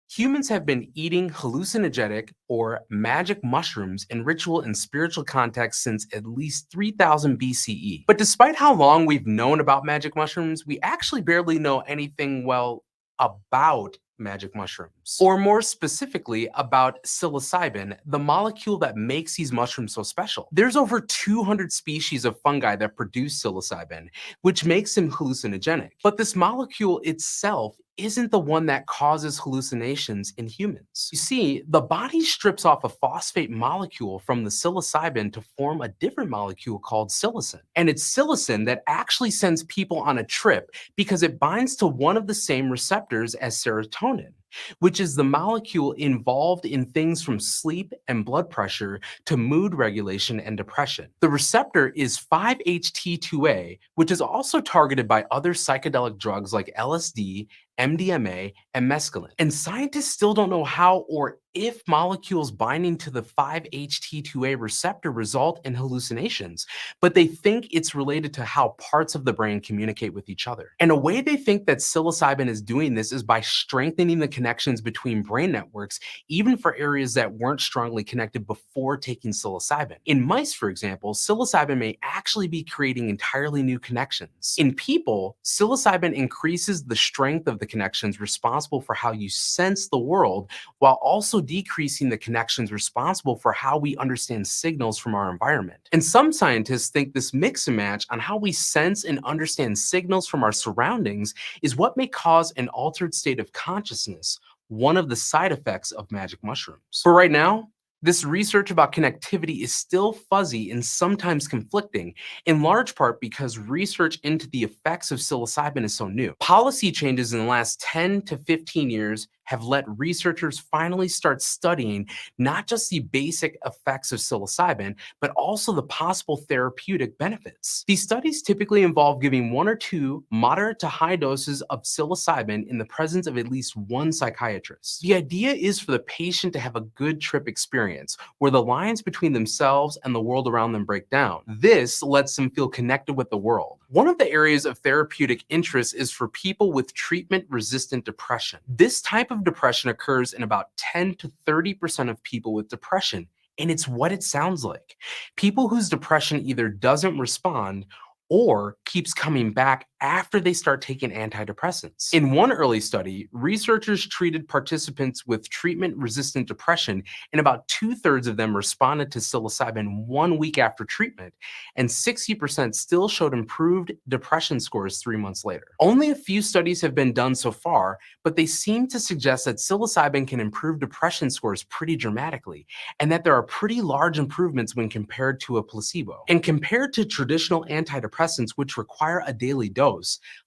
Humans have been eating hallucinogenic or magic mushrooms in ritual and spiritual contexts since at least 3000 BCE. But despite how long we've known about magic mushrooms, we actually barely know anything, well, about magic mushrooms. Or more specifically, about psilocybin, the molecule that makes these mushrooms so special. There's over 200 species of fungi that produce psilocybin, which makes them hallucinogenic. But this molecule itself isn't the one that causes hallucinations in humans. You see, the body strips off a phosphate molecule from the psilocybin to form a different molecule called psilocin. And it's psilocin that actually sends people on a trip because it binds to one of the same receptors as serotonin, which is the molecule involved in things from sleep and blood pressure to mood regulation and depression. The receptor is 5-HT2A, which is also targeted by other psychedelic drugs like LSD, MDMA, and mescaline. And scientists still don't know how or if molecules binding to the 5-HT2A receptor result in hallucinations, but they think it's related to how parts of the brain communicate with each other. And a way they think that psilocybin is doing this is by strengthening the connections between brain networks, even for areas that weren't strongly connected before taking psilocybin. In mice, for example, psilocybin may actually be creating entirely new connections. In people, psilocybin increases the strength of the connections responsible for how you sense the world, while also decreasing the connections responsible for how we understand signals from our environment. And some scientists think this mix and match on how we sense and understand signals from our surroundings is what may cause an altered state of consciousness, one of the side effects of magic mushrooms. For right now, this research about connectivity is still fuzzy and sometimes conflicting, in large part because research into the effects of psilocybin is so new. Policy changes in the last 10 to 15 years have let researchers finally start studying not just the basic effects of psilocybin, but also the possible therapeutic benefits. These studies typically involve giving 1 or 2 moderate to high doses of psilocybin in the presence of at least one psychiatrist. The idea is for the patient to have a good trip experience, where the lines between themselves and the world around them break down. This lets them feel connected with the world. One of the areas of therapeutic interest is for people with treatment-resistant depression. This type of depression occurs in about 10 to 30% of people with depression, and it's what it sounds like. People whose depression either doesn't respond or keeps coming back after they start taking antidepressants. In one early study, researchers treated participants with treatment-resistant depression, and about 2/3 of them responded to psilocybin 1 week after treatment, and 60% still showed improved depression scores 3 months later. Only a few studies have been done so far, but they seem to suggest that psilocybin can improve depression scores pretty dramatically, and that there are pretty large improvements when compared to a placebo. And compared to traditional antidepressants, which require a daily dose,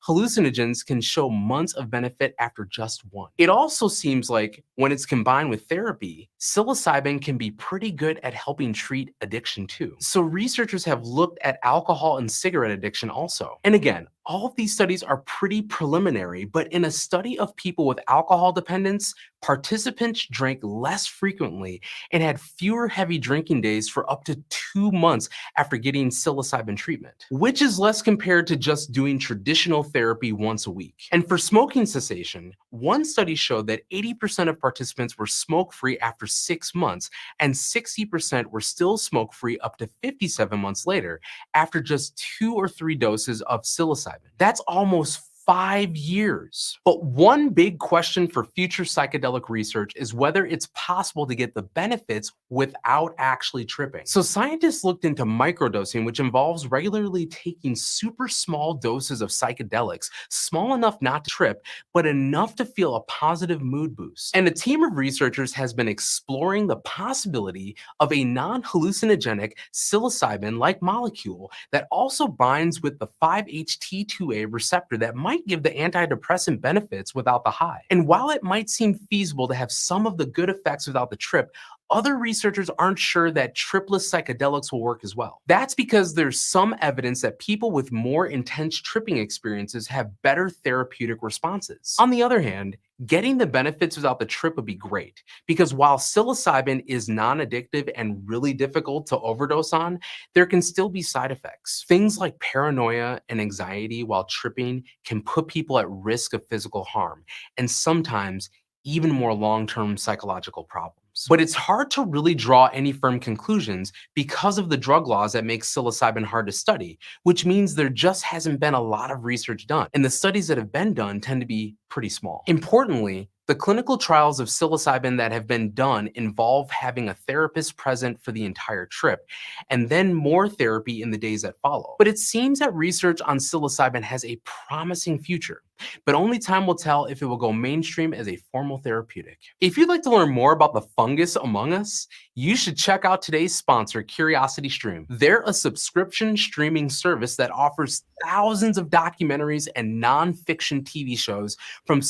hallucinogens can show months of benefit after just one. It also seems like when it's combined with therapy, psilocybin can be pretty good at helping treat addiction too. So researchers have looked at alcohol and cigarette addiction also. And again, all of these studies are pretty preliminary, but in a study of people with alcohol dependence, participants drank less frequently and had fewer heavy drinking days for up to 2 months after getting psilocybin treatment, which is less compared to just doing traditional therapy once a week. And for smoking cessation, one study showed that 80% of participants were smoke-free after 6 months, and 60% were still smoke-free up to 57 months later after just 2 or 3 doses of psilocybin. That's almost 5 years. But one big question for future psychedelic research is whether it's possible to get the benefits without actually tripping. So scientists looked into microdosing, which involves regularly taking super small doses of psychedelics, small enough not to trip, but enough to feel a positive mood boost. And a team of researchers has been exploring the possibility of a non-hallucinogenic psilocybin-like molecule that also binds with the 5-HT2A receptor that might give the antidepressant benefits without the high. And while it might seem feasible to have some of the good effects without the trip, other researchers aren't sure that tripless psychedelics will work as well. That's because there's some evidence that people with more intense tripping experiences have better therapeutic responses. On the other hand, getting the benefits without the trip would be great, because while psilocybin is non-addictive and really difficult to overdose on, there can still be side effects. Things like paranoia and anxiety while tripping can put people at risk of physical harm, and sometimes even more long-term psychological problems. But it's hard to really draw any firm conclusions because of the drug laws that make psilocybin hard to study, which means there just hasn't been a lot of research done, and the studies that have been done tend to be pretty small. Importantly, the clinical trials of psilocybin that have been done involve having a therapist present for the entire trip, and then more therapy in the days that follow. But it seems that research on psilocybin has a promising future, but only time will tell if it will go mainstream as a formal therapeutic. If you'd like to learn more about the fungus among us, you should check out today's sponsor, CuriosityStream. They're a subscription streaming service that offers thousands of documentaries and nonfiction TV shows from...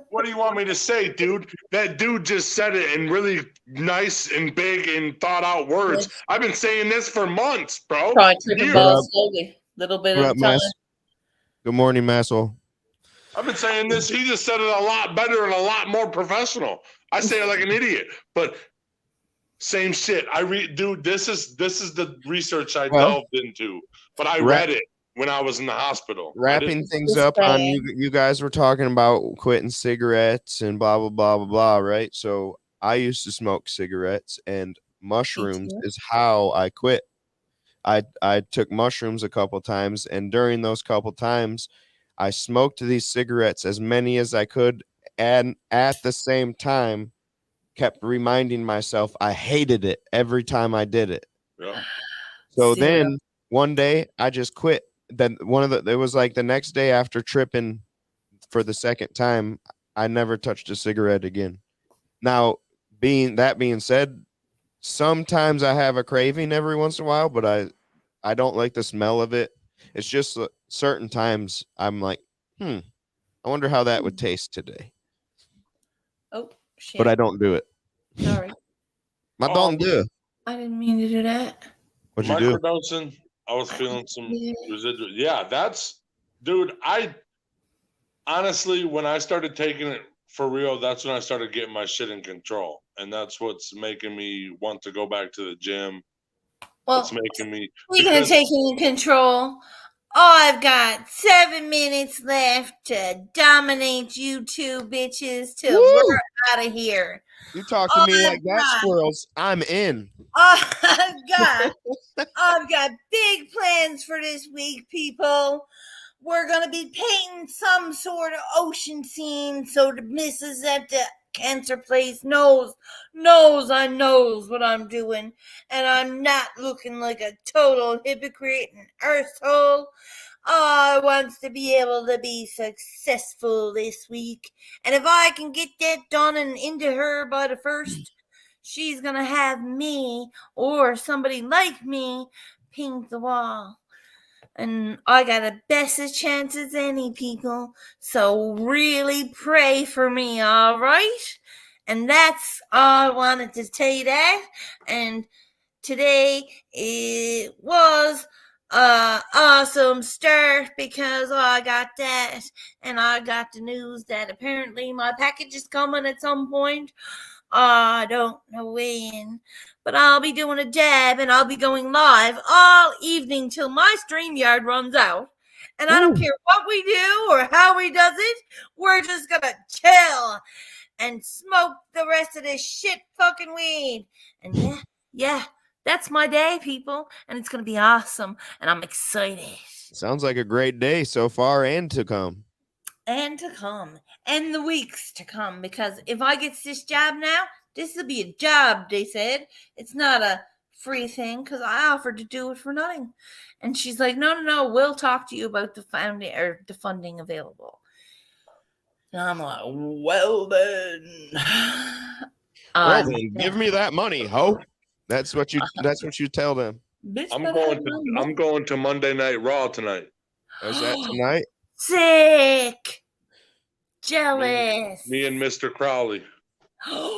What do you want me to say, dude? That dude just said it in really nice and big and thought out words. I've been saying this for months, bro. Probably tripping balls slowly, little bit at a time. Good morning, Massel. I've been saying this. He just said it a lot better and a lot more professional. I say it like an idiot, but same shit. Dude, this is the research I delved into, but I read it when I was in the hospital. Wrapping things up on you guys were talking about quitting cigarettes and blah blah blah blah blah, right? So I used to smoke cigarettes, and mushrooms is how I quit. I took mushrooms a couple times, and during those couple times I smoked these cigarettes as many as I could, and at the same time kept reminding myself I hated it every time I did it. Yeah. So then one day I just quit. Then it was like the next day after tripping for the second time, I never touched a cigarette again. Now, being said, sometimes I have a craving every once in a while, but I don't like the smell of it. It's just certain times I'm like, I wonder how that would taste today. Oh, shit. But I don't do it. Sorry. I don't do it. I didn't mean to do that. What'd you do? Microdosing. I was feeling some residual. Yeah, dude, I honestly, when I started taking it for real, that's when I started getting my shit in control. And that's what's making me want to go back to the gym. Well, it's making me. Speaking of taking control, I've got 7 minutes left to dominate you two bitches till we're out of here. You talk to me like that, squirrels. I'm in. I've got big plans for this week, people. We're gonna be painting some sort of ocean scene so the missus at the cancer place knows I knows what I'm doing, and I'm not looking like a total hypocrite and arsehole. I wants to be able to be successful this week, and if I can get that done and into her by the 1st, she's gonna have me or somebody like me paint the wall. And I got the bestest chance as any, people. So really pray for me, all right? And that's all I wanted to tell you that. And today it was an awesome start because I got that. And I got the news that apparently my package is coming at some point. I don't know when, but I'll be doing a dab and I'll be going live all evening till my StreamYard runs out. And I don't care what we do or how we does it. We're just gonna chill and smoke the rest of this shit fucking weed. And yeah, that's my day, people. And it's gonna be awesome. And I'm excited. Sounds like a great day so far and to come. And to come, and the weeks to come, because if I get this job now, this will be a job, they said. It's not a free thing, because I offered to do it for nothing. And she's like, no, we'll talk to you about the funding available. And I'm like, well then. Well then, give me that money, ho. That's what you tell them. I'm going to Monday Night Raw tonight. Is that tonight? Sick. Jealous. Me and Mr. Crowley.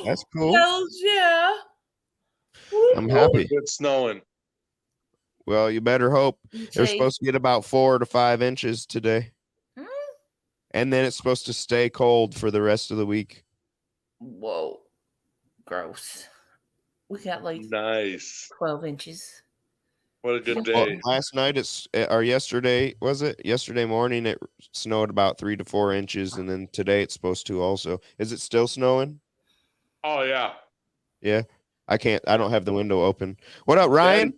That's cool. Hells yeah. I'm Oh, happy. it's snowing. Well, you better hope. They're Chase. supposed to get about 4 to 5 inches today. And then it's supposed to stay cold for the rest of the week. Whoa. Gross. We got like Nice. 12 inches. What a good Well, day. last night or yesterday, was it? Yesterday morning it snowed about 3 to 4 inches, and then today it's supposed to also. Is it still snowing? Oh yeah. Yeah. I don't have the window open. What up, Ryan?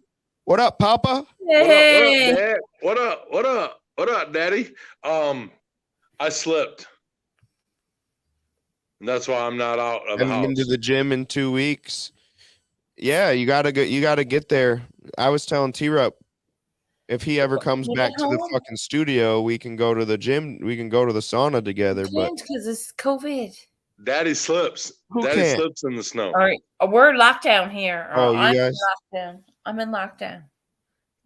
What up, Papa? Hey. What up, Daddy? I slipped. And that's why I'm not out of the Haven't been to house. the gym in 2 weeks. Yeah, you gotta get there. I was telling T-Rup, if he ever comes back to the fucking studio, we can go to the gym. We can go to the sauna together. But because it's COVID. Daddy slips. Who Daddy can't? slips in the snow. All right. We're locked down here. Oh, you I'm guys? in lockdown. I'm in lockdown.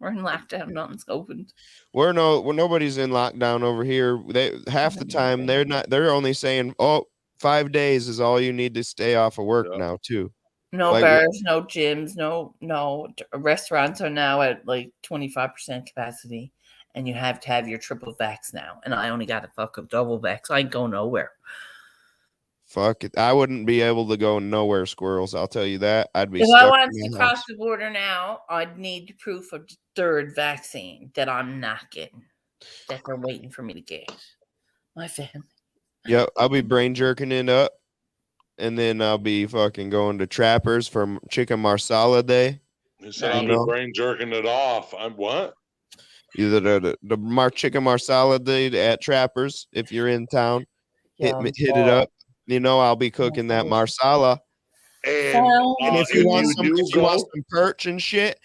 We're in lockdown. Nothing's opened. Nobody's in lockdown over here. Half the time they're only saying, 5 days is all you need to stay off of work now too. No bars, no gyms, no restaurants are now at like 25% capacity, and you have to have your triple vax now. And I only got a fucking double vax. I ain't go nowhere. Fuck it. I wouldn't be able to go nowhere, squirrels. I'll tell you that. I'd be If stuck I wanted in to my cross house. the border now, I'd need proof of the third vaccine that I'm not getting, that they're waiting for me to get. My family. Yep, I'll be brain jerking it up, and then I'll be fucking going to Trappers for chicken marsala day. He said I'll be brain jerking it off. I'm what? Either the chicken marsala day at Trappers if you're in town. Hit it up. You know I'll be cooking that marsala. And if you want some perch and shit,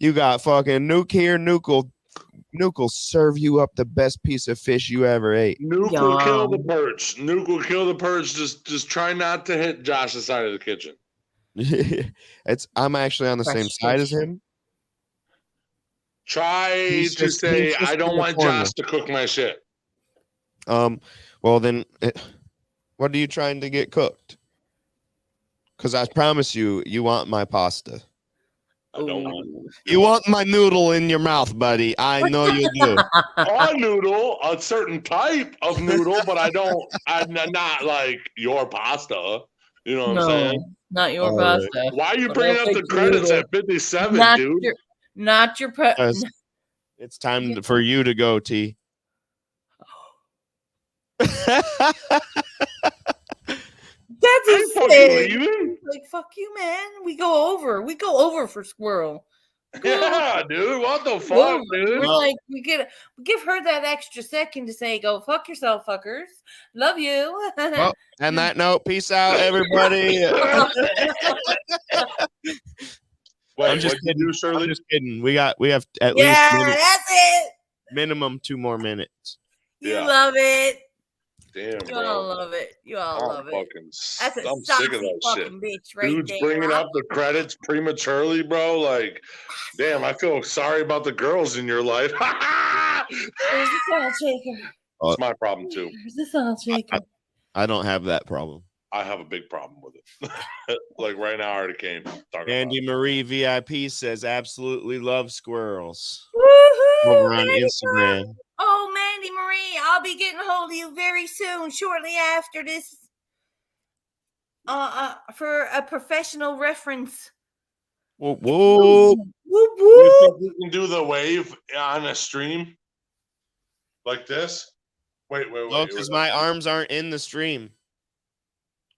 you got fucking Nuke here. Nuke will serve you up the best piece of fish you ever ate. Nuke will kill the perch. Nuke will kill the perch. Just try not to hit Josh's side of the kitchen. I'm actually on the same side as him. Try to say I don't want Josh to cook my shit. Well then, what are you trying to get cooked? Because I promise you want my pasta. I don't want. You want my noodle in your mouth, buddy. I know you do. A noodle, a certain type of noodle, but I'm not like your pasta. You know what I'm saying? Not your pasta. Why are you bringing up the credits at 57, dude? Not your It's time for you to go, T. That's insane. Like, fuck you, man. We go over for squirrel. Yeah, dude. What the fuck, dude? We're like, we give her that extra second to say, go fuck yourself, fuckers. Love you. Well, and that note, peace out, everybody. I'm just kidding. I'm just kidding. We have at least that's it. Minimum 2 more minutes. You love it. Damn, you all love it. You all love it. That's I'm sick of that shit. Bitch right Dude's there. bringing up the credits prematurely, bro. Like, damn, I feel sorry about the girls in your life. There's the salt shaker. It's my problem too. There's the salt shaker. I don't have that problem. I have a big problem with it. Like right now, I already came. Andy Marie VIP says absolutely love squirrels. Woohoo! Over on Instagram. Oh, Mandy Marie, I'll be getting a hold of you very soon, shortly after this, for a professional reference. Whoa, whoa. You think you can do the wave on a stream like this? Wait. No, because my arms aren't in the stream.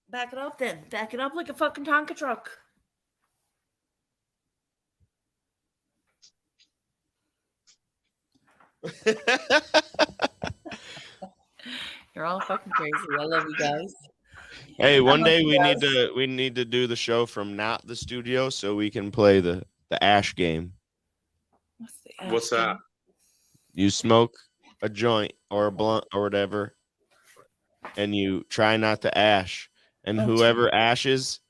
Back it up then. Back it up like a fucking Tonka truck. You're all fucking crazy. I love you guys. Hey, one day we need to do the show from not the studio so we can play the ash game. What's that? You smoke a joint or a blunt or whatever, and you try not to ash, and whoever ashes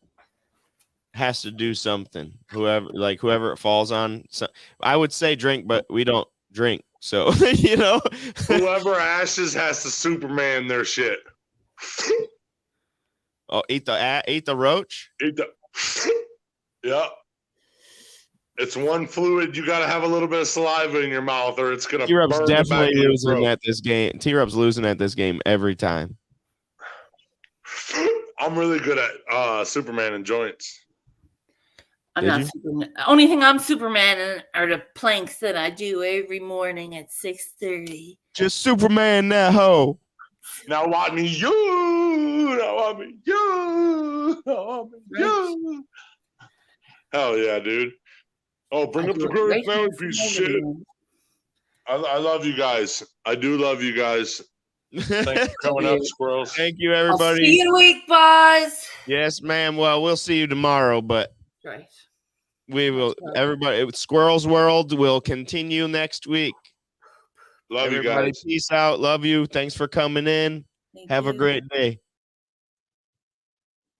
has to do something. Whoever it falls on. So, I would say drink, but we don't drink. So, you know, whoever ashes has to Superman their shit. Oh, eat the roach. Eat the. Yeah. It's one fluid. You got to have a little bit of saliva in your mouth, or it's gonna T-Rub's burn the back definitely of your losing throat. at this game. T-Rub's losing at this game every time. I'm really good at Superman and joints. I'm Did not you? Superman. The only thing I'm Superman in are the planks that I do every morning at 6:30. Just Superman that hoe. Now want me you. Now want me you. Now want me you. Hell yeah, dude. Oh, bring I up do the it great right family here piece of for shit. everyone. I love you guys. I do love you guys. Thanks for coming up, squirrels. Thank you, I'll everybody. see you in a week, boys. Yes, ma'am. Well, we'll see you tomorrow, but Right. we will. That's right. Everybody, Squirrels World will continue next week. Love you Everybody, guys. peace out. Love you. Thanks for coming in. Thank Have a you. great day.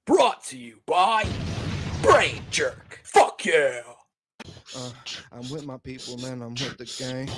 Brought to you by Brain Jerk. Fuck yeah. I'm with my people, man. I'm with the gang.